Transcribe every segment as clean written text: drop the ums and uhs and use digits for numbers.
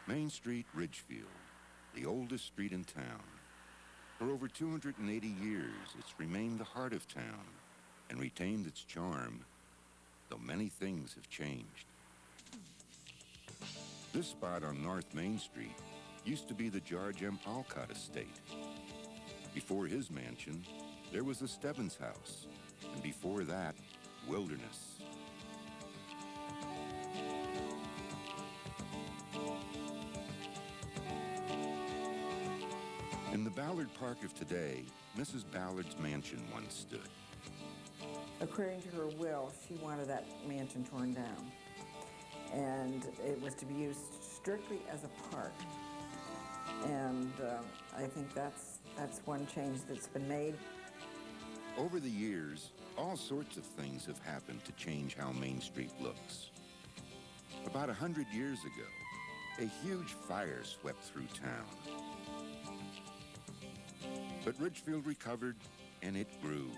Main Street, Ridgefield, the oldest street in town. For over 280 years, it's remained the heart of town and retained its charm, though many things have changed. This spot on North Main Street used to be the George M. Alcott estate. Before his mansion, there was the Stebbins house, and before that, wilderness. In the Ballard Park of today, Mrs. Ballard's mansion once stood. According to her will, she wanted that mansion torn down, and it was to be used strictly as a park. And I think that's one change that's been made. Over the years, all sorts of things have happened to change how Main Street looks. About 100 years ago, a huge fire swept through town. But Ridgefield recovered, and it grew.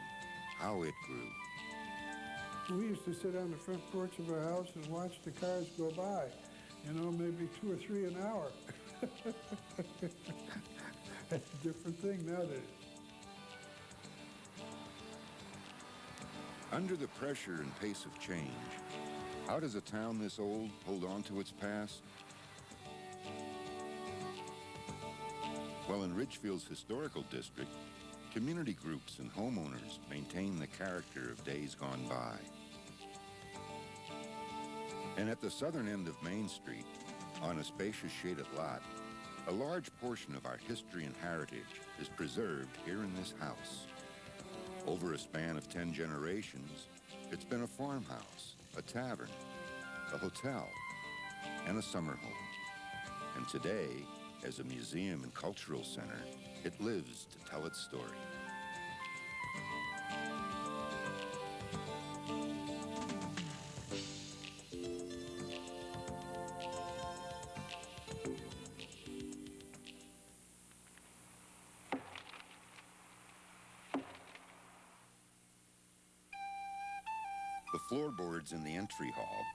How it grew. We used to sit on the front porch of our house and watch the cars go by. You know, maybe 2 or 3 an hour. That's a different thing nowadays. Under the pressure and pace of change, how does a town this old hold on to its past? Well, in Ridgefield's historical district, community groups and homeowners maintain the character of days gone by. And at the southern end of Main Street, on a spacious shaded lot, a large portion of our history and heritage is preserved here in this house. Over a span of 10 generations, it's been a farmhouse, a tavern, a hotel, and a summer home. And today, as a museum and cultural center, it lives to tell its story. The floorboards in the entry hall,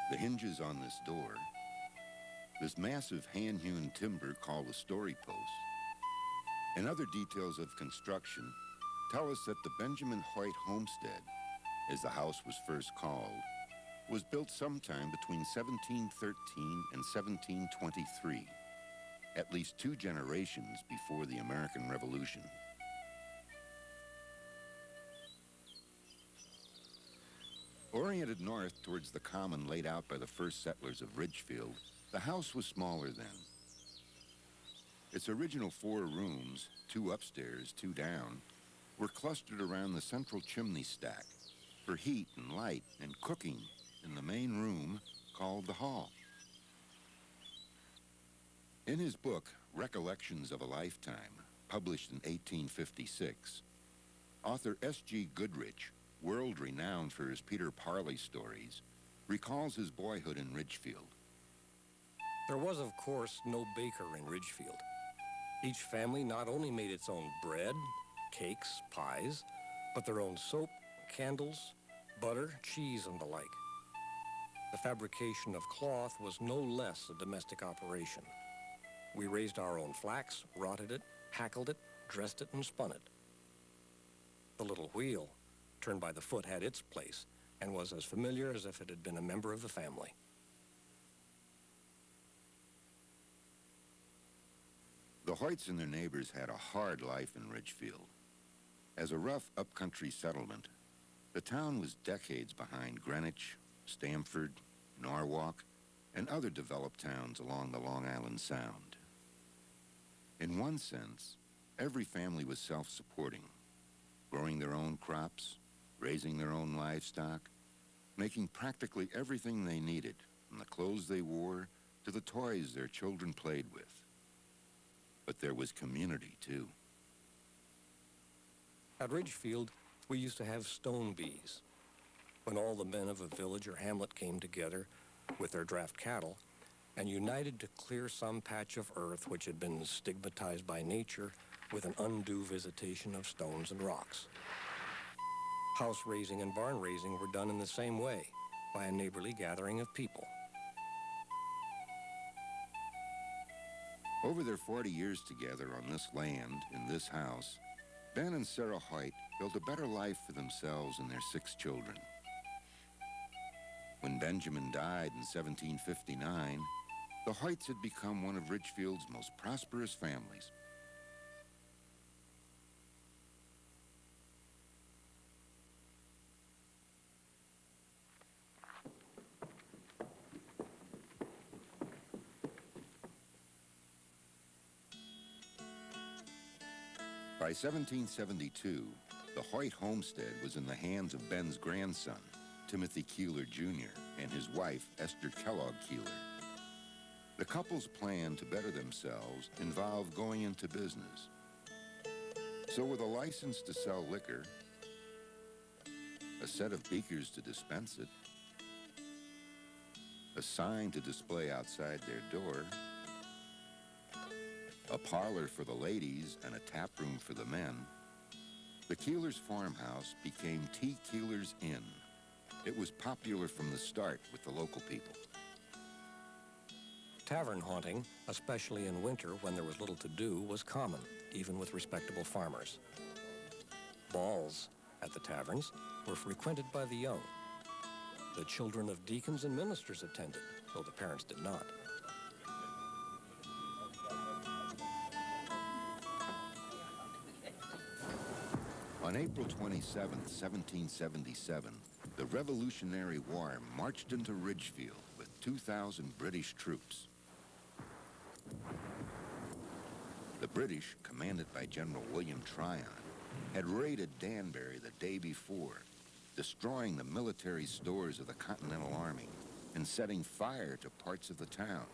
the hinges on this door, this massive hand-hewn timber called a story post, and other details of construction tell us that the Benjamin Hoyt homestead, as the house was first called, was built sometime between 1713 and 1723, at least 2 generations before the American Revolution. Oriented north towards the common laid out by the first settlers of Ridgefield, the house was smaller then. Its original 4 rooms, 2 upstairs, 2 down, were clustered around the central chimney stack for heat and light and cooking in the main room called the hall. In his book, Recollections of a Lifetime, published in 1856, author S.G. Goodrich, world-renowned for his Peter Parley stories, recalls his boyhood in Ridgefield. There was, of course, no baker in Ridgefield. Each family not only made its own bread, cakes, pies, but their own soap, candles, butter, cheese, and the like. The fabrication of cloth was no less a domestic operation. We raised our own flax, rotted it, hackled it, dressed it, and spun it. The little wheel, turned by the foot, had its place and was as familiar as if it had been a member of the family. The Hoyts and their neighbors had a hard life in Ridgefield. As a rough upcountry settlement, the town was decades behind Greenwich, Stamford, Norwalk, and other developed towns along the Long Island Sound. In one sense, every family was self-supporting, growing their own crops, raising their own livestock, making practically everything they needed, from the clothes they wore to the toys their children played with. But there was community, too. At Ridgefield, we used to have stone bees. When all the men of a village or hamlet came together with their draft cattle and united to clear some patch of earth which had been stigmatized by nature with an undue visitation of stones and rocks. House raising and barn raising were done in the same way, by a neighborly gathering of people. Over their 40 years together on this land, in this house, Ben and Sarah Hoyt built a better life for themselves and their 6 children. When Benjamin died in 1759, the Hoyts had become one of Ridgefield's most prosperous families. By 1772, the Hoyt homestead was in the hands of Ben's grandson, Timothy Keeler, Jr., and his wife, Esther Kellogg Keeler. The couple's plan to better themselves involved going into business. So with a license to sell liquor, a set of beakers to dispense it, a sign to display outside their door, a parlor for the ladies and a tap room for the men, the Keeler's farmhouse became T. Keeler's Inn. It was popular from the start with the local people. Tavern haunting, especially in winter when there was little to do, was common, even with respectable farmers. Balls at the taverns were frequented by the young. The children of deacons and ministers attended, though the parents did not. On April 27, 1777, the Revolutionary War marched into Ridgefield with 2,000 British troops. The British, commanded by General William Tryon, had raided Danbury the day before, destroying the military stores of the Continental Army and setting fire to parts of the town.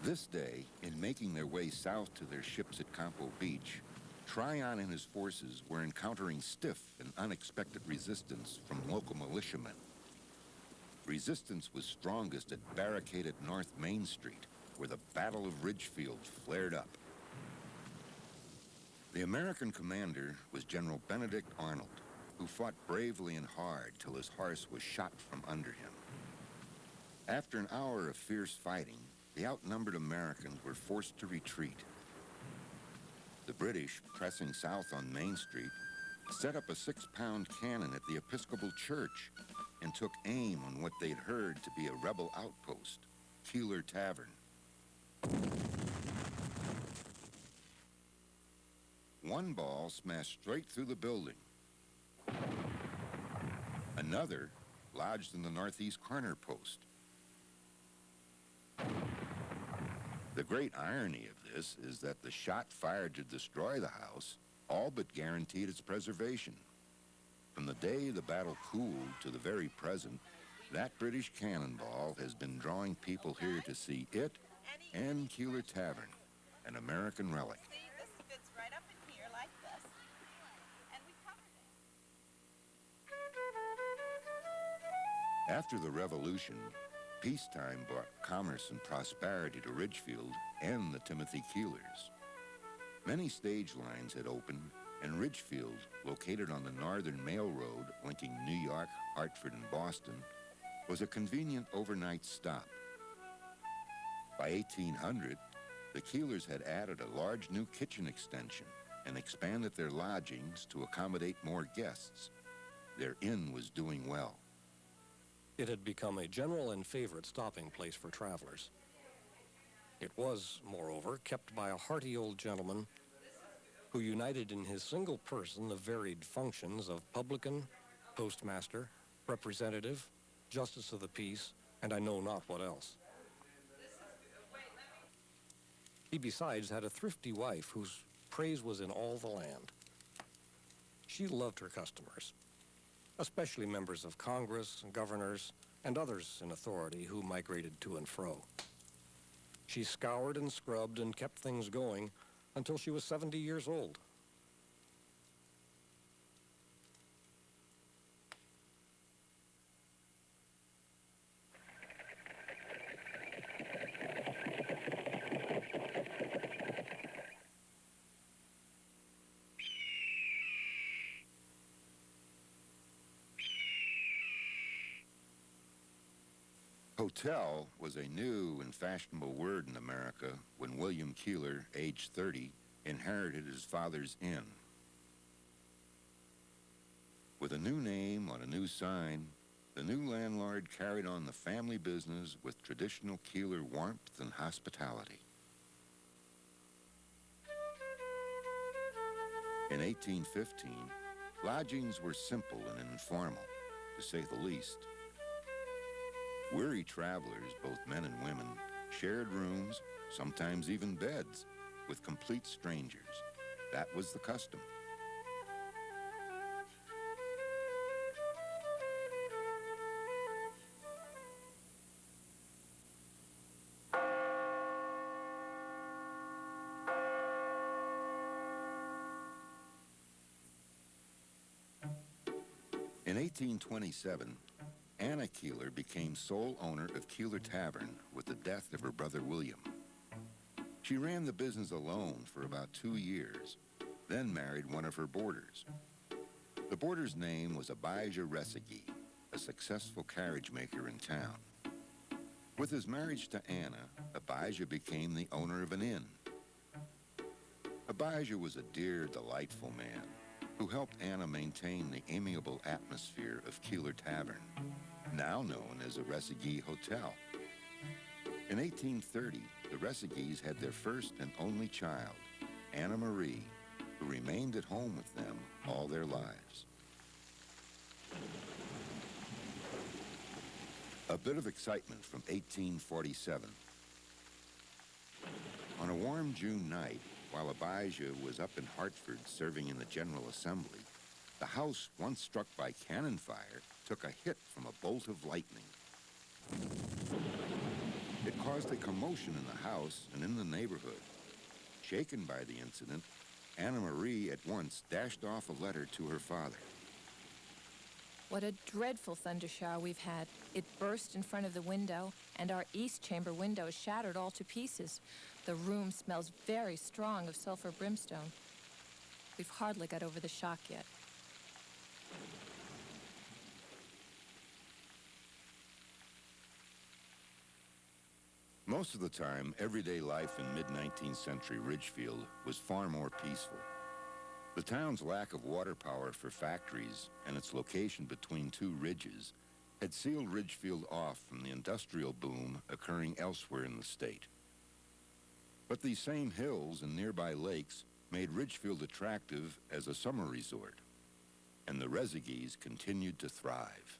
This day, in making their way south to their ships at Campo Beach, Tryon and his forces were encountering stiff and unexpected resistance from local militiamen. Resistance was strongest at barricaded North Main Street, where the Battle of Ridgefield flared up. The American commander was General Benedict Arnold, who fought bravely and hard till his horse was shot from under him. After an hour of fierce fighting, the outnumbered Americans were forced to retreat. The British, pressing south on Main Street, set up a 6-pound cannon at the Episcopal Church and took aim on what they'd heard to be a rebel outpost, Keeler Tavern. One ball smashed straight through the building. Another lodged in the northeast corner post. The great irony of this is that the shot fired to destroy the house all but guaranteed its preservation. From the day the battle cooled to the very present, that British cannonball has been drawing people here to see it and Keeler Tavern, an American relic. See, this fits right up in here like this. And we covered it. After the Revolution, peacetime brought commerce and prosperity to Ridgefield and the Timothy Keelers. Many stage lines had opened, and Ridgefield, located on the Northern Mail Road linking New York, Hartford, and Boston, was a convenient overnight stop. By 1800, the Keelers had added a large new kitchen extension and expanded their lodgings to accommodate more guests. Their inn was doing well. It had become a general and favorite stopping place for travelers. It was, moreover, kept by a hearty old gentleman who united in his single person the varied functions of publican, postmaster, representative, justice of the peace, and I know not what else. He besides had a thrifty wife whose praise was in all the land. She loved her customers, especially members of Congress, governors, and others in authority who migrated to and fro. She scoured and scrubbed and kept things going until she was 70 years old. Hotel was a new and fashionable word in America when William Keeler, aged 30, inherited his father's inn. With a new name on a new sign, the new landlord carried on the family business with traditional Keeler warmth and hospitality. In 1815, lodgings were simple and informal, to say the least. Weary travelers, both men and women, shared rooms, sometimes even beds, with complete strangers. That was the custom. In 1827, Anna Keeler became sole owner of Keeler Tavern with the death of her brother William. She ran the business alone for about 2 years, then married one of her boarders. The boarder's name was Abijah Resegee, a successful carriage maker in town. With his marriage to Anna, Abijah became the owner of an inn. Abijah was a dear, delightful man who helped Anna maintain the amiable atmosphere of Keeler Tavern, now known as the Resegee Hotel. In 1830, the Resegees had their first and only child, Anna Marie, who remained at home with them all their lives. A bit of excitement from 1847. On a warm June night, while Abijah was up in Hartford serving in the General Assembly, the house, once struck by cannon fire, took a hit from a bolt of lightning. It caused a commotion in the house and in the neighborhood. Shaken by the incident, Anna Marie at once dashed off a letter to her father. What a dreadful thundershower we've had. It burst in front of the window, and our east chamber window is shattered all to pieces. The room smells very strong of sulfur brimstone. We've hardly got over the shock yet. Most of the time, everyday life in mid-19th century Ridgefield was far more peaceful. The town's lack of water power for factories and its location between two ridges had sealed Ridgefield off from the industrial boom occurring elsewhere in the state. But these same hills and nearby lakes made Ridgefield attractive as a summer resort, and the Resegees continued to thrive.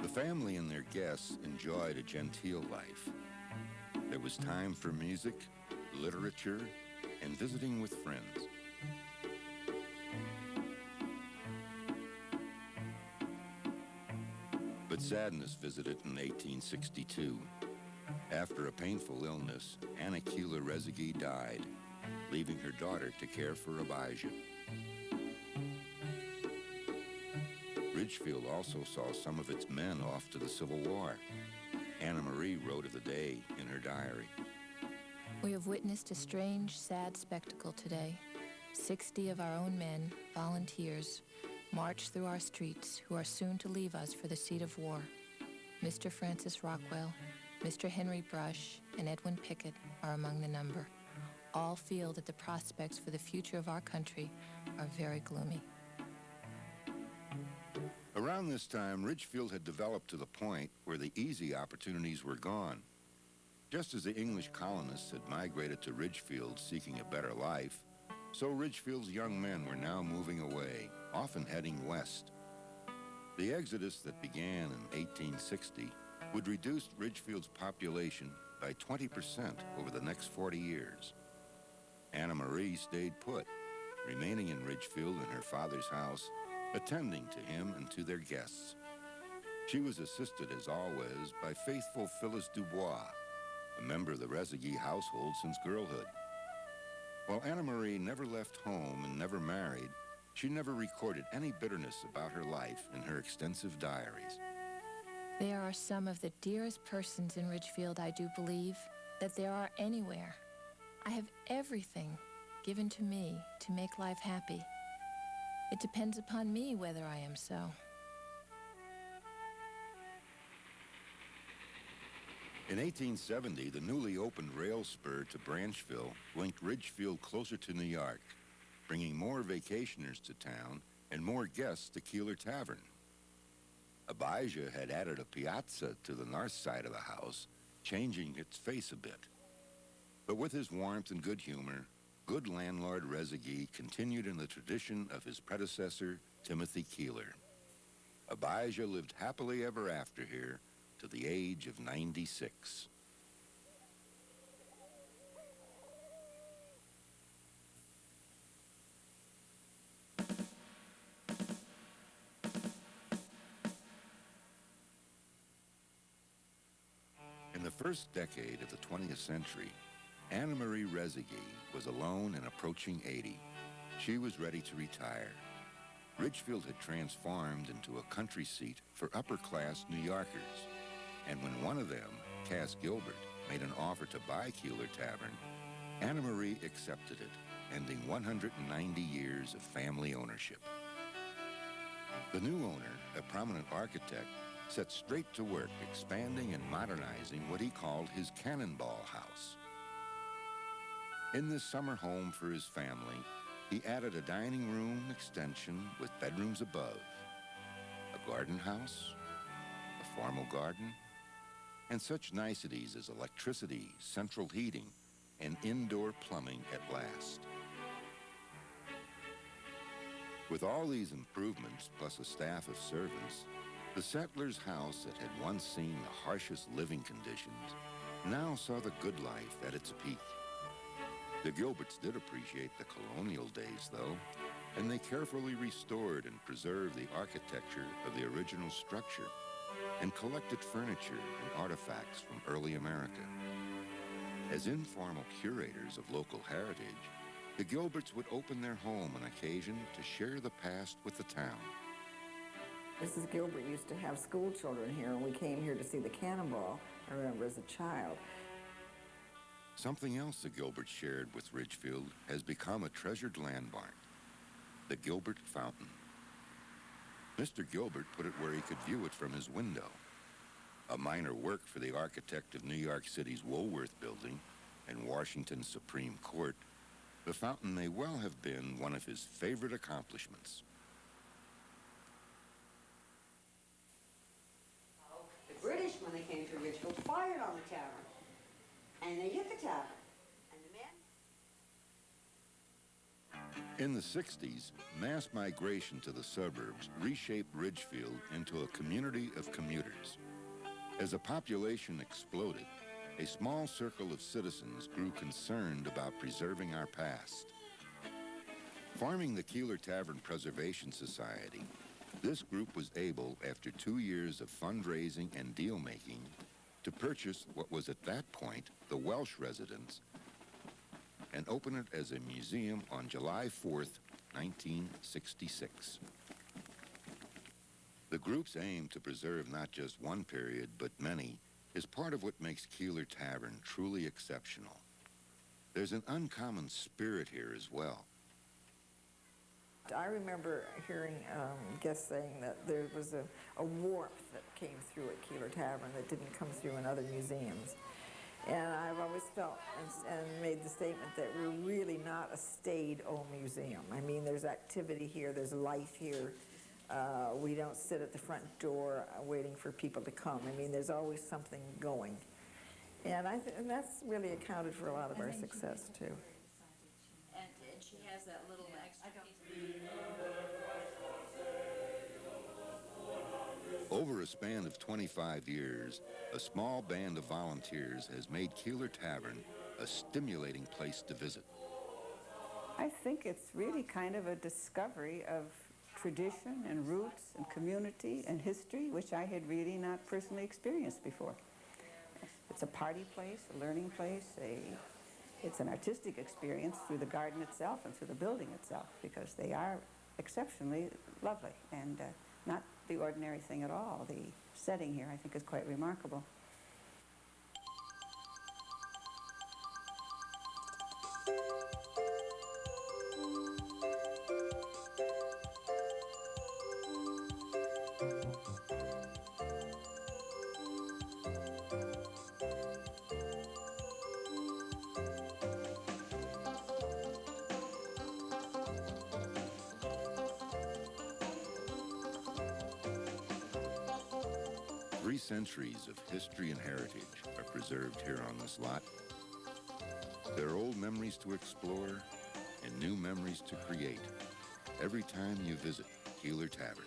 The family and their guests enjoyed a genteel life. There was time for music, literature, and visiting with friends. But sadness visited in 1862. After a painful illness, Anna Keeler Resegee died, leaving her daughter to care for Abijah. Ridgefield also saw some of its men off to the Civil War. Anna Marie wrote of the day in her diary. We have witnessed a strange, sad spectacle today. 60 of our own men, volunteers, march through our streets who are soon to leave us for the seat of war. Mr. Francis Rockwell, Mr. Henry Brush, and Edwin Pickett are among the number. All feel that the prospects for the future of our country are very gloomy. Around this time, Ridgefield had developed to the point where the easy opportunities were gone. Just as the English colonists had migrated to Ridgefield seeking a better life, so Ridgefield's young men were now moving away, often heading west. The exodus that began in 1860 would reduce Ridgefield's population by 20% over the next 40 years. Anna Marie stayed put, remaining in Ridgefield in her father's house, attending to him and to their guests. She was assisted, as always, by faithful Phyllis Dubois, a member of the Resegee household since girlhood. While Anna Marie never left home and never married, she never recorded any bitterness about her life in her extensive diaries. There are some of the dearest persons in Ridgefield, I do believe, that there are anywhere. I have everything given to me to make life happy. It depends upon me whether I am so. In 1870, the newly opened rail spur to Branchville linked Ridgefield closer to New York, bringing more vacationers to town and more guests to Keeler Tavern. Abijah had added a piazza to the north side of the house, changing its face a bit. But with his warmth and good humor, good landlord Rezegi continued in the tradition of his predecessor, Timothy Keeler. Abijah lived happily ever after here to the age of 96. In the first decade of the 20th century, Anna Marie Rezegi was alone and approaching 80. She was ready to retire. Ridgefield had transformed into a country seat for upper-class New Yorkers. And when one of them, Cass Gilbert, made an offer to buy Keeler Tavern, Anna Marie accepted it, ending 190 years of family ownership. The new owner, a prominent architect, set straight to work expanding and modernizing what he called his Cannonball House. In this summer home for his family, he added a dining room extension with bedrooms above, a garden house, a formal garden, and such niceties as electricity, central heating, and indoor plumbing at last. With all these improvements, plus a staff of servants, the settler's house that had once seen the harshest living conditions now saw the good life at its peak. The Gilberts did appreciate the colonial days, though, and they carefully restored and preserved the architecture of the original structure and collected furniture and artifacts from early America. As informal curators of local heritage, the Gilberts would open their home on occasion to share the past with the town. Mrs. Gilbert used to have school children here, and we came here to see the Cannonball, I remember as a child. Something else the Gilberts shared with Ridgefield has become a treasured landmark, the Gilbert Fountain. Mr. Gilbert put it where he could view it from his window. A minor work for the architect of New York City's Woolworth Building and Washington's Supreme Court, the fountain may well have been one of his favorite accomplishments. The British, when they came to Ridgefield, fired on the tavern. And they hit the tavern. And the men... In the 60s, mass migration to the suburbs reshaped Ridgefield into a community of commuters. As the population exploded, a small circle of citizens grew concerned about preserving our past. Forming the Keeler Tavern Preservation Society, this group was able, after 2 years of fundraising and deal-making, to purchase what was at that point the Welsh residence and open it as a museum on July 4th, 1966. The group's aim to preserve not just one period, but many, is part of what makes Keeler Tavern truly exceptional. There's an uncommon spirit here as well. I remember hearing guests saying that there was a warmth that came through at Keeler Tavern that didn't come through in other museums. And I've always felt and made the statement that we're really not a staid old museum. I mean, there's activity here, there's life here. We don't sit at the front door waiting for people to come. I mean, there's always something going. And that's really accounted for a lot of our success, too. And she has that little extra piece. Over a span of 25 years, a small band of volunteers has made Keeler Tavern a stimulating place to visit. I think it's really kind of a discovery of tradition and roots and community and history, which I had really not personally experienced before. It's a party place, a learning place, it's an artistic experience through the garden itself and through the building itself, because they are exceptionally lovely and not the ordinary thing at all. The setting here, I think, is quite remarkable. 3 centuries of history and heritage are preserved here on this lot. There are old memories to explore and new memories to create every time you visit Keeler Tavern.